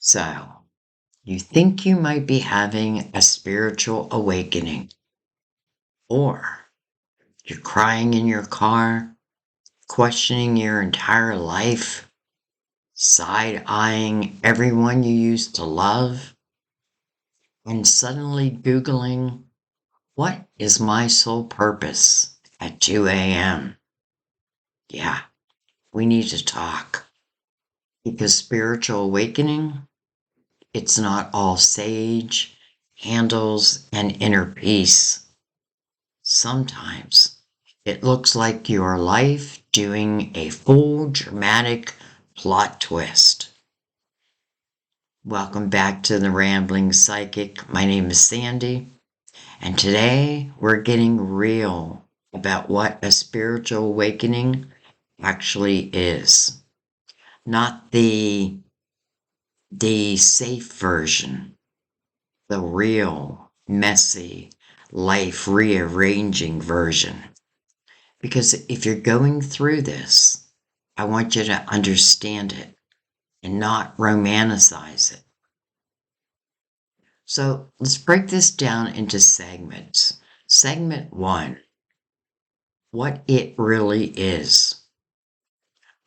So, you think you might be having a spiritual awakening, or you're crying in your car, questioning your entire life, side-eyeing everyone you used to love, and suddenly Googling, "What is my sole purpose?" at 2 a.m. Yeah, we need to talk. Because spiritual awakening, it's not all sage, candles, and inner peace. Sometimes it looks like your life doing a full dramatic plot twist. Welcome back to the Rambling Psychic. My name is Sandy, and today we're getting real about what a spiritual awakening actually is. Not the safe version, the real, messy, life rearranging version. Because if you're going through this, I want you to understand it and not romanticize it. So let's break this down into segments. Segment 1, what it really is.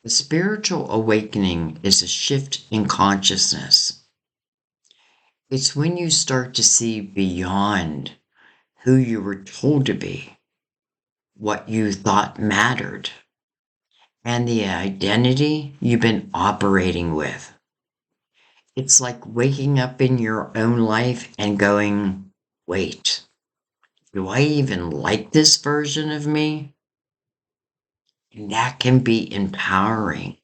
A spiritual awakening is a shift in consciousness. It's when you start to see beyond who you were told to be, what you thought mattered, and the identity you've been operating with. It's like waking up in your own life and going, wait, do I even like this version of me? And that can be empowering,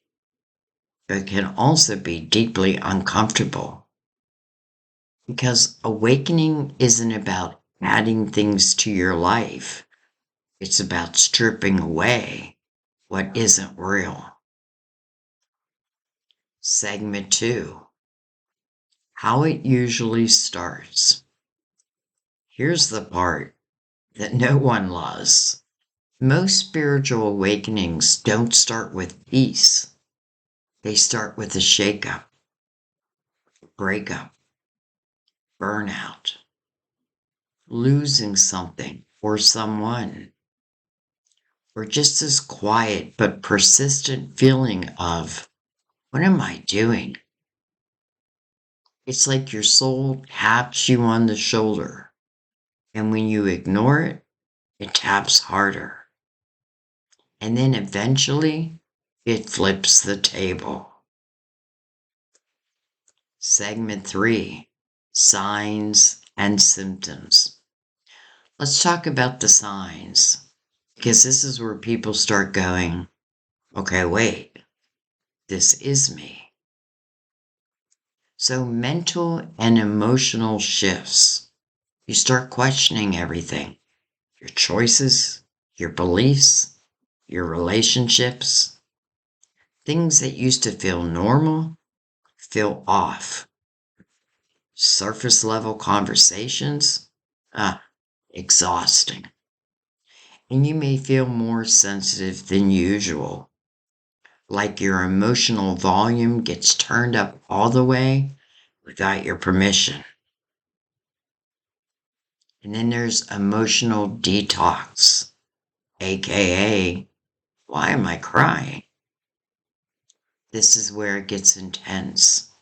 but it can also be deeply uncomfortable. Because awakening isn't about adding things to your life. It's about stripping away what isn't real. Segment 2, how it usually starts. Here's the part that no one loves. Most spiritual awakenings don't start with peace. They start with a shakeup, breakup, burnout, losing something or someone, or just this quiet but persistent feeling of, what am I doing? It's like your soul taps you on the shoulder, and when you ignore it, it taps harder. And then eventually, it flips the table. Segment 3, signs and symptoms. Let's talk about the signs, because this is where people start going, okay, wait, this is me. So mental and emotional shifts. You start questioning everything, your choices, your beliefs, your relationships. Things that used to feel normal feel off. Surface level conversations, exhausting. And you may feel more sensitive than usual, like your emotional volume gets turned up all the way without your permission. And then there's emotional detox, aka, why am I crying? This is where it gets intense.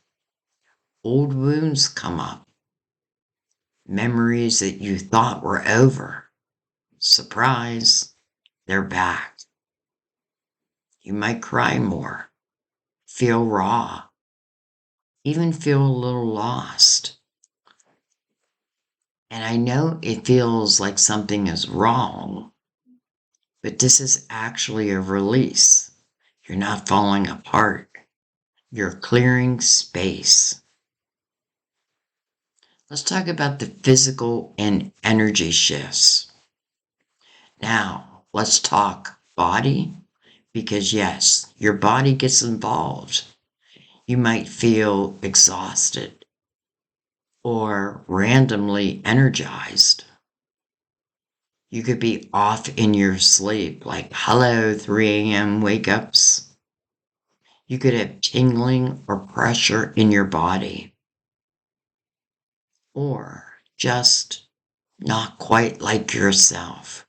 Old wounds come up. Memories that you thought were over. Surprise, they're back. You might cry more, feel raw, even feel a little lost. And I know it feels like something is wrong, but this is actually a release. You're not falling apart. You're clearing space. Let's talk about the physical and energy shifts. Now, let's talk body, because yes, your body gets involved. You might feel exhausted or randomly energized. You could be off in your sleep, like, hello, 3 a.m. wake ups. You could have tingling or pressure in your body, or just not quite like yourself.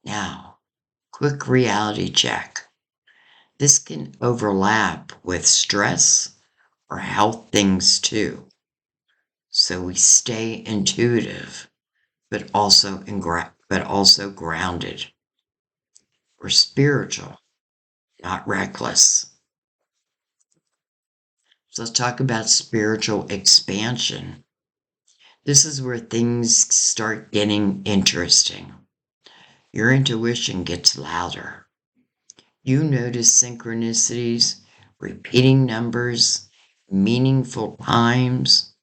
Now, quick reality check. This can overlap with stress or health things too. So we stay intuitive, but also grounded. We're spiritual, not reckless. So let's talk about spiritual expansion. This is where things start getting interesting. Your intuition gets louder. You notice synchronicities, repeating numbers, meaningful times.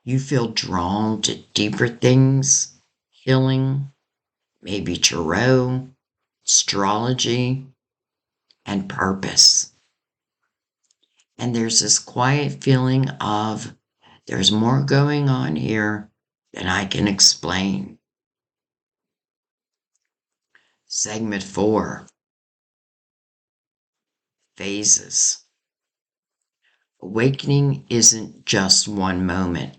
You feel drawn to deeper things, healing, maybe tarot, astrology, and purpose. And there's this quiet feeling of there's more going on here than I can explain. Segment 4, phases. Awakening isn't just one moment.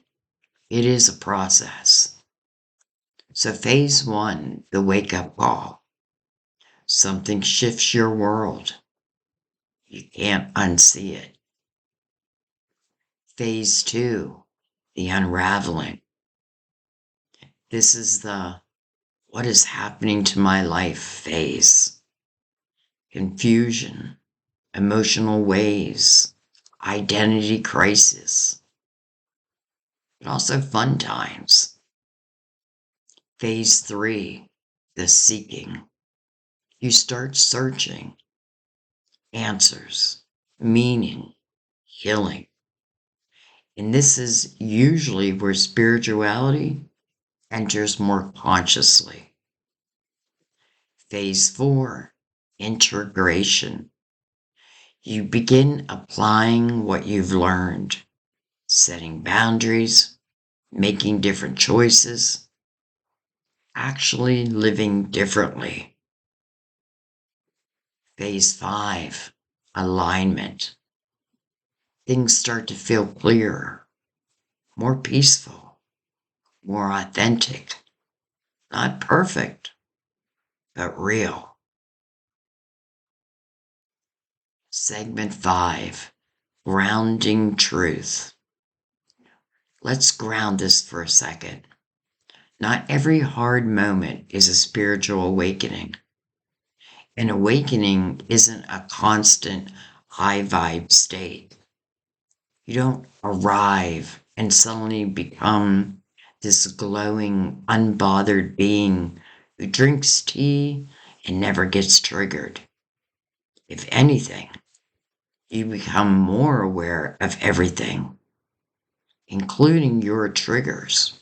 It is a process. So phase 1, the wake-up call. Something shifts your world. You can't unsee it. Phase 2, the unraveling. This is the what is happening to my life phase. Confusion, emotional waves, identity crisis, but also fun times. Phase 3, the seeking. You start searching answers, meaning, healing. And this is usually where spirituality enters more consciously. Phase 4, integration. You begin applying what you've learned, setting boundaries, making different choices, actually living differently. Phase 5, alignment. Things start to feel clearer, more peaceful, more authentic, not perfect, but real. Segment 5, grounding truth. Let's ground this for a second. Not every hard moment is a spiritual awakening. An awakening isn't a constant high vibe state. You don't arrive and suddenly become this glowing, unbothered being who drinks tea and never gets triggered. If anything, you become more aware of everything, including your triggers.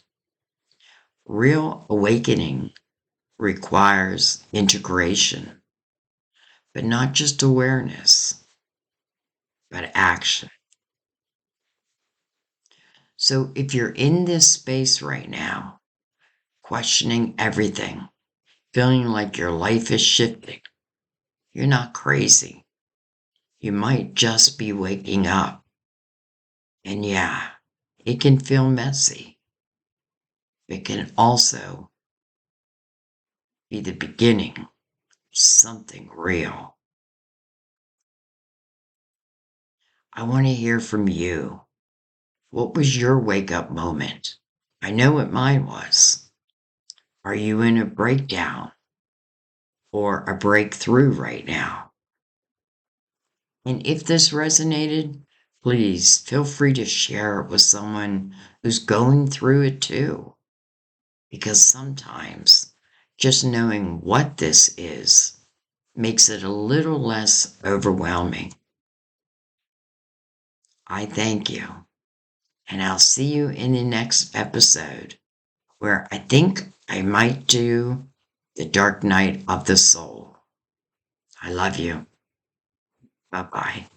Real awakening requires integration, but not just awareness, but action. So if you're in this space right now, questioning everything, feeling like your life is shifting, you're not crazy. You might just be waking up. And yeah, it can feel messy. It can also be the beginning of something real. I want to hear from you. What was your wake up moment? I know what mine was. Are you in a breakdown or a breakthrough right now? And if this resonated, please feel free to share it with someone who's going through it too. Because sometimes just knowing what this is makes it a little less overwhelming. I thank you, and I'll see you in the next episode where I think I might do the dark night of the soul. I love you. Bye-bye.